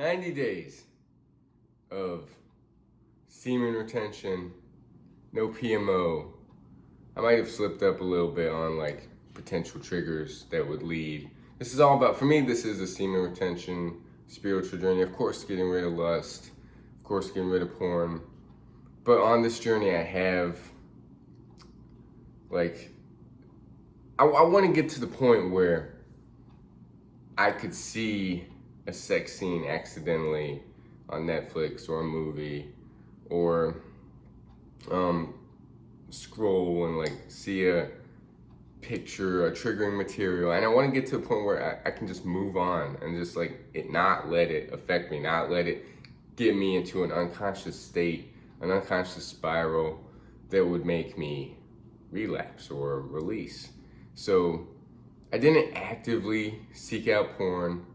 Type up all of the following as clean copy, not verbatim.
90 days of semen retention, no PMO. I might have slipped up a little bit on like potential triggers that would lead. This is all about, for me, this is a semen retention spiritual journey. Of course, getting rid of lust, of course, getting rid of porn. But on this journey, I have, like, I want to get to the point where I could see a sex scene accidentally on Netflix or a movie, or scroll and like see a picture, a triggering material, and I want to get to a point where I can just move on and just like it, not let it affect me, not let it get me into an unconscious state, an unconscious spiral that would make me relapse or release. So I didn't actively seek out porn.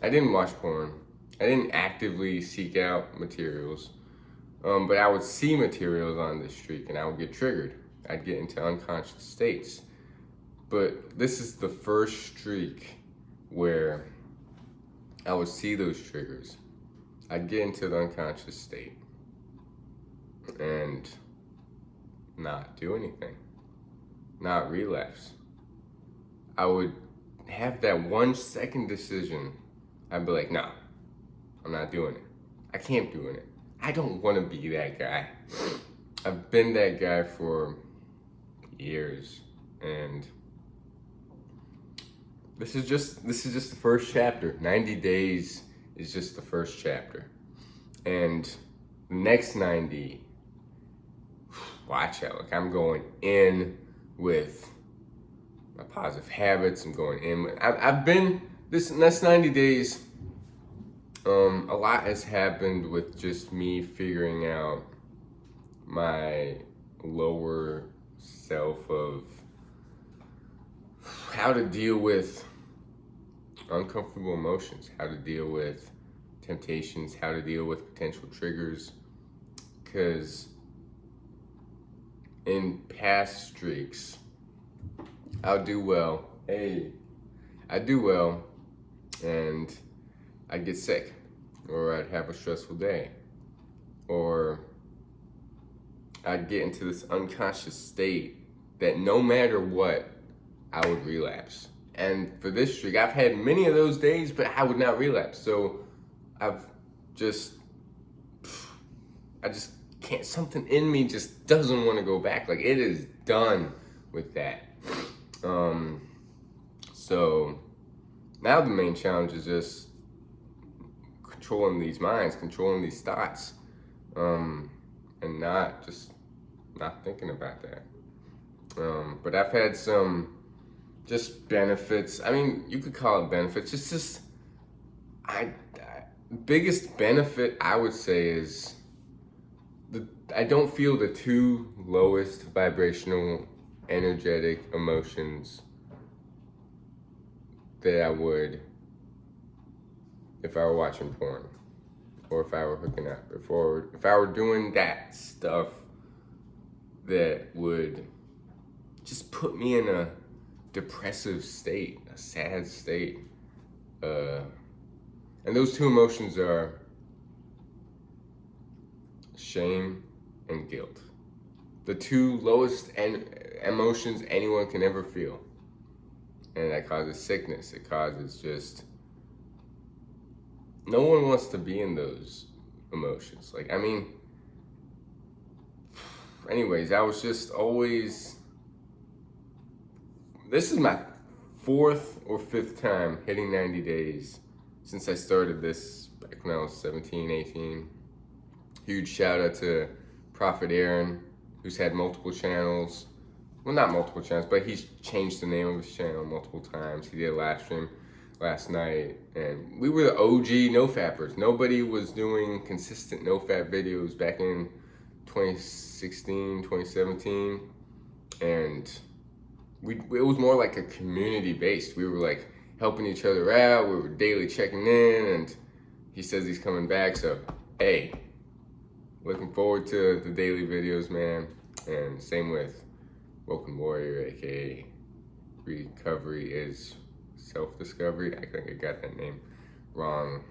I didn't watch porn. I didn't actively seek out materials. But I would see materials on this streak and I would get triggered. I'd get into unconscious states. But this is the first streak where I would see those triggers. I'd get into the unconscious state and not do anything, not relapse. I would have that 1 second decision. I'd be like, nah, I'm not doing it. I can't do it. I don't want to be that guy. I've been that guy for years, and this is just the first chapter. 90 days is just the first chapter, and the next 90, watch out. Like, I'm going in with my positive habits. I'm going in with, I've been this next 90 days. A lot has happened with just me figuring out my lower self of how to deal with uncomfortable emotions, how to deal with temptations, how to deal with potential triggers. Because in past streaks, I'll do well. I'd do well and I'd get sick, or I'd have a stressful day, or I'd get into this unconscious state that no matter what, I would relapse. And for this streak, I've had many of those days, but I would not relapse. So I just can't, something in me just doesn't want to go back. Like, it is done with that. So now the main challenge is just controlling these minds, controlling these thoughts, and not thinking about that. But I've had some just benefits. I mean, you could call it benefits. It's just, biggest benefit I would say is I don't feel the two lowest vibrational, energetic emotions that I would if I were watching porn, or if I were hooking up, if I were doing that stuff that would just put me in a depressive state, a sad state. And those two emotions are shame and guilt. The two lowest emotions anyone can ever feel. And that causes sickness. It causes just, no one wants to be in those emotions. Like, I mean, anyways, I was just always, this is my 4th or 5th time hitting 90 days since I started this back when I was 17, 18. Huge shout out to Prophet Aaron, who's had multiple channels. Well, not multiple channels, but he's changed the name of his channel multiple times. He did a live stream last night, and we were the OG NoFappers. Nobody was doing consistent NoFap videos back in 2016, 2017, and it was more like a community based. We were like helping each other out. We were daily checking in, and he says he's coming back. So, hey, looking forward to the daily videos, man. And same with Woken Warrior, aka Recovery is Self-Discovery. I think I got that name wrong.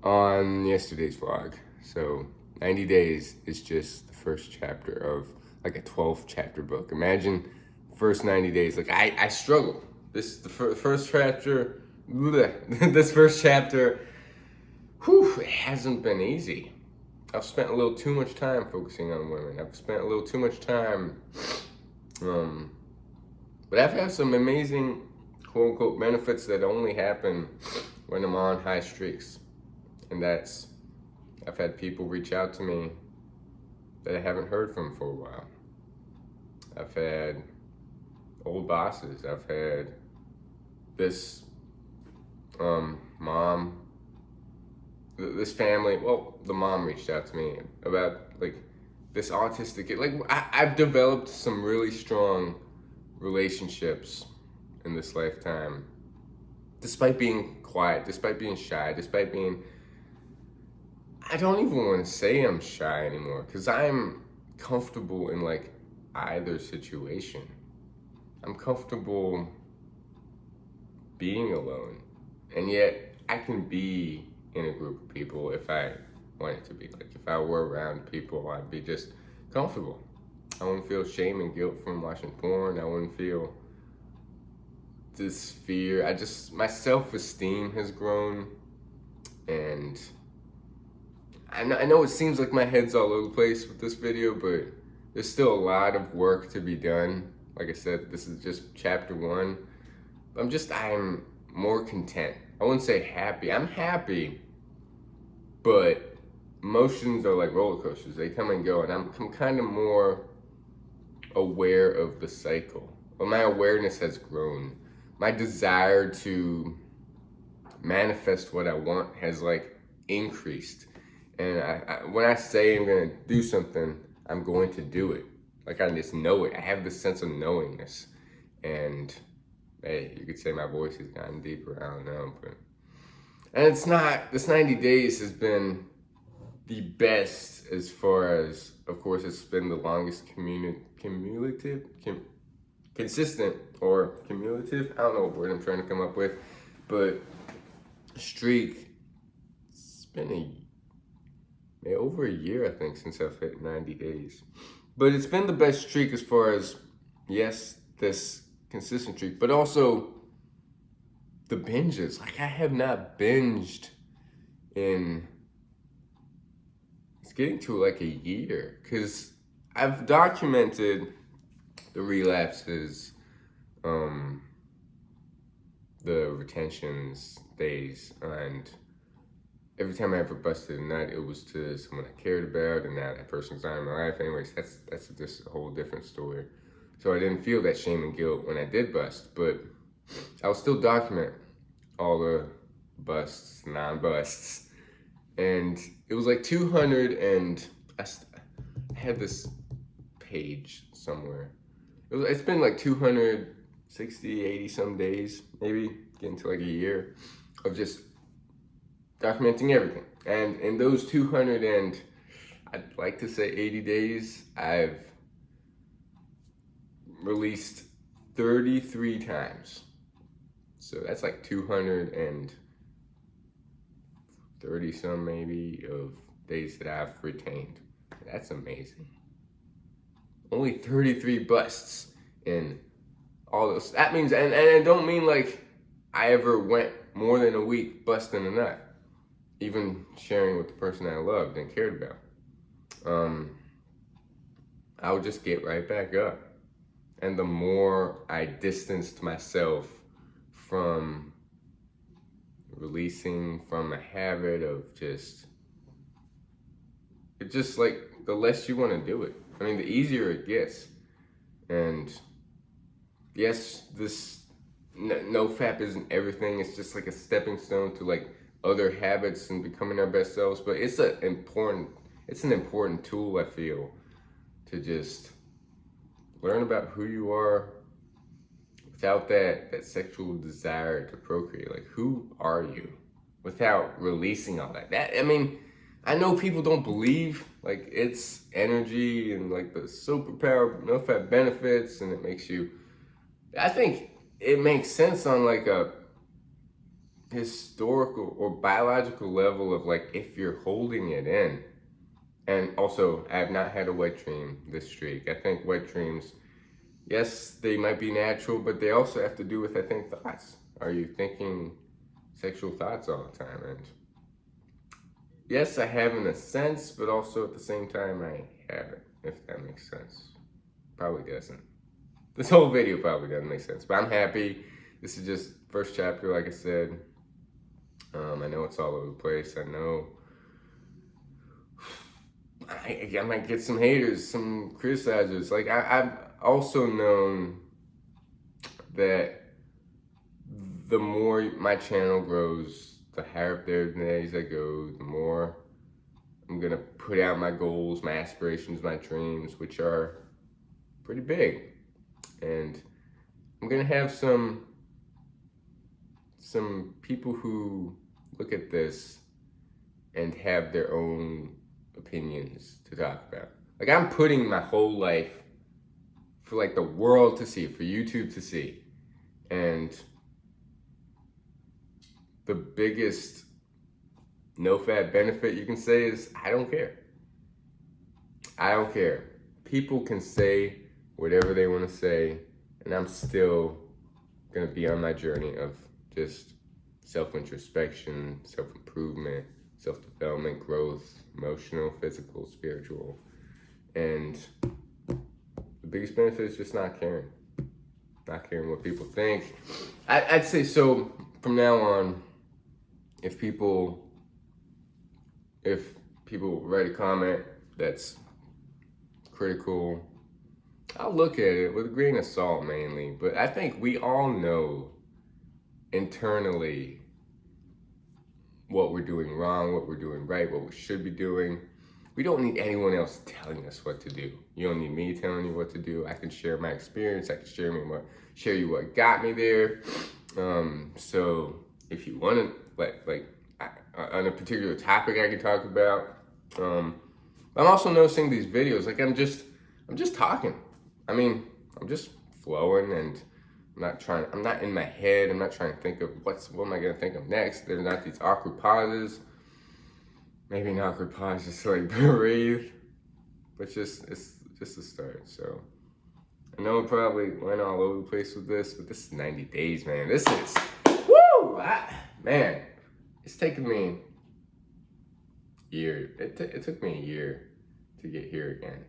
on yesterday's vlog. So 90 days is just the first chapter of like a 12 chapter book. Imagine first 90 days. Like I struggle. First chapter. Bleh, this first chapter. Whew, it hasn't been easy. I've spent a little too much time focusing on women. I've spent a little too much time, but I've had some amazing quote unquote benefits that only happen when I'm on high streaks. And that's, I've had people reach out to me that I haven't heard from for a while. I've had old bosses. I've had this mom, this family. Well, the mom reached out to me about like this autistic kid. Like I've developed some really strong relationships in this lifetime, despite being quiet, despite being shy, despite being, I don't even want to say I'm shy anymore because I'm comfortable in like either situation. I'm comfortable being alone, and yet I can be in a group of people if I wanted to be. Like if I were around people, I'd be just comfortable. I wouldn't feel shame and guilt from watching porn. I wouldn't feel this fear. My self-esteem has grown, and I know it seems like my head's all over the place with this video, but there's still a lot of work to be done. Like I said, this is just chapter 1. I'm more content. I wouldn't say happy. I'm happy, but emotions are like roller coasters. They come and go, and I'm kind of more aware of the cycle. But my awareness has grown. My desire to manifest what I want has like increased. And when I say I'm gonna do something, I'm going to do it. Like I just know it. I have this sense of knowingness. And hey, you could say my voice has gotten deeper. I don't know, but and it's not. This 90 days has been the best as far as, of course, it's been the longest consistent or cumulative. I don't know what word I'm trying to come up with, but streak. It's been over a year, I think, since I've hit 90 days. But it's been the best streak as far as, yes, this consistent streak, but also the binges. Like I have not binged in, it's getting to like a year, because I've documented the relapses, the retentions days, and every time I ever busted a nut, it was to someone I cared about, and now that person's not in my life. Anyways, that's just a whole different story. So I didn't feel that shame and guilt when I did bust, but I would still document all the busts, non-busts, and it was like 200, and I had this page somewhere. It's been like 260, 80 some days, maybe getting to like a year of just documenting everything. And in those 200 and I'd like to say 80 days, I've released 33 times. So that's like 230 some maybe of days that I've retained. That's amazing. Only 33 busts in all those. That means, and I don't mean like I ever went more than a week busting a nut, even sharing with the person I loved and cared about. I would just get right back up. And the more I distanced myself from releasing from a habit of just like the less you want to do it. I mean, the easier it gets. And yes, this NoFap isn't everything. It's just like a stepping stone to like other habits and becoming our best selves. But it's an important tool, I feel, to just learn about who you are without that sexual desire to procreate. Like, who are you without releasing all that? I mean, I know people don't believe like it's energy and like the superpower NoFap benefits, and it makes you, I think it makes sense on like a historical or biological level of like if you're holding it in. And also, I have not had a wet dream this streak. I think wet dreams, yes, they might be natural, but they also have to do with, I think, thoughts. Are you thinking sexual thoughts all the time? And yes, I have in a sense, but also at the same time, I haven't, if that makes sense. Probably doesn't. This whole video probably doesn't make sense, but I'm happy. This is just first chapter, like I said. I know it's all over the place. I know I might get some haters, some criticizers. Like I've also known that the more my channel grows, the higher up there the days I go, the more I'm gonna put out my goals, my aspirations, my dreams, which are pretty big. And I'm gonna have some people who look at this and have their own opinions to talk about. Like I'm putting my whole life for like the world to see, for YouTube to see. And the biggest NoFap benefit you can say is I don't care. I don't care. People can say whatever they want to say, and I'm still gonna be on my journey of just self-introspection, self-improvement, self-development, growth, emotional, physical, spiritual. And the biggest benefit is just not caring. Not caring what people think. I'd say so from now on, if people write a comment that's critical, I'll look at it with a grain of salt mainly. But I think we all know internally what we're doing wrong, what we're doing right, what we should be doing. We don't need anyone else telling us what to do. You don't need me telling you what to do. I can share my experience. I can share you what got me there. So if you want to, on a particular topic I can talk about. I'm also noticing these videos, like I'm just talking. I mean, I'm just flowing, and I'm not in my head. I'm not trying to think of what am I gonna think of next. There's not these awkward pauses. Maybe an awkward pause, just to like breathe. But it's just a start. So I know I probably went all over the place with this, but this is 90 days, man. This is man. It's taken me a year. It took me a year to get here again.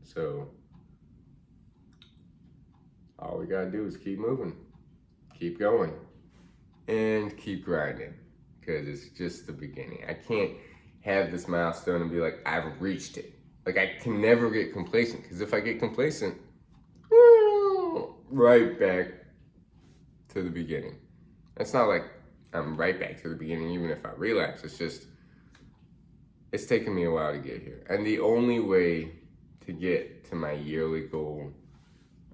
So all we gotta do is keep moving, keep going, and keep grinding, because it's just the beginning. I can't have this milestone and be like, I've reached it. Like I can never get complacent, because if I get complacent, right back to the beginning. It's not like I'm right back to the beginning even if I relapse. It's taken me a while to get here. And the only way to get to my yearly goal,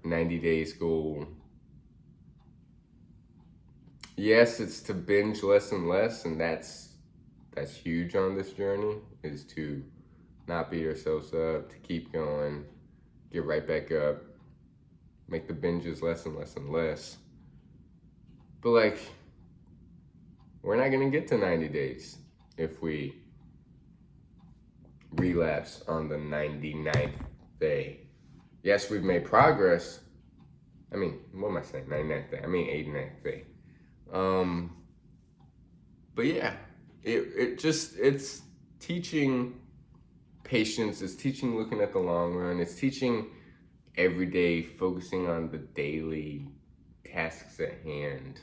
90 days goal, yes, it's to binge less and less, and that's huge on this journey, is to not beat ourselves up, to keep going, get right back up, make the binges less and less and less. But like, we're not gonna get to 90 days if we relapse on the 99th day. Yes, we've made progress. I mean, what am I saying? 99th day. I mean 89th day. But yeah, it's teaching patience. It's teaching looking at the long run. It's teaching every day focusing on the daily tasks at hand.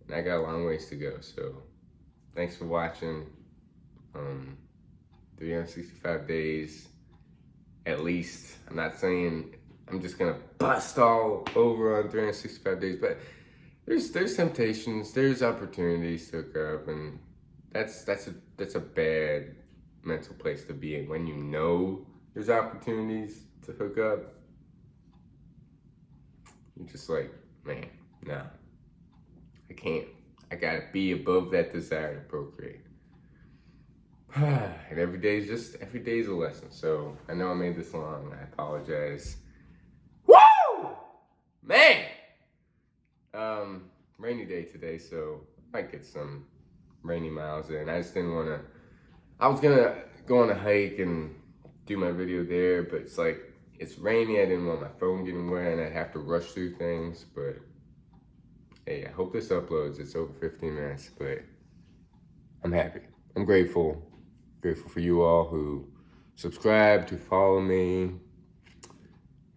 And I got a long ways to go. So thanks for watching. 365 days at least. I'm not saying I'm just gonna bust all over on 365 days, but there's temptations, there's opportunities to hook up, and that's a bad mental place to be in. When you know there's opportunities to hook up, you're just like, man, nah, I can't. I gotta be above that desire to procreate. And every day is a lesson. So I know I made this long. I apologize. Woo! Man! Rainy day today, so might get some rainy miles in. I just didn't want to. I was gonna go on a hike and do my video there, but it's like it's rainy. I didn't want my phone getting wet, and I'd have to rush through things. But hey, I hope this uploads. It's over 15 minutes, but I'm happy. I'm grateful. Grateful for you all who subscribe, who follow me.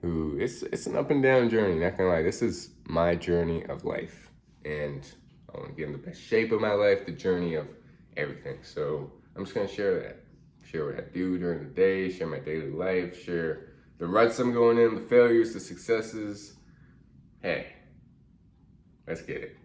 Who it's an up and down journey. Not gonna lie, this is my journey of life, and I want to get in the best shape of my life. The journey of everything. So I'm just gonna share that. Share what I do during the day. Share my daily life. Share the ruts I'm going in, the failures, the successes. Hey, let's get it.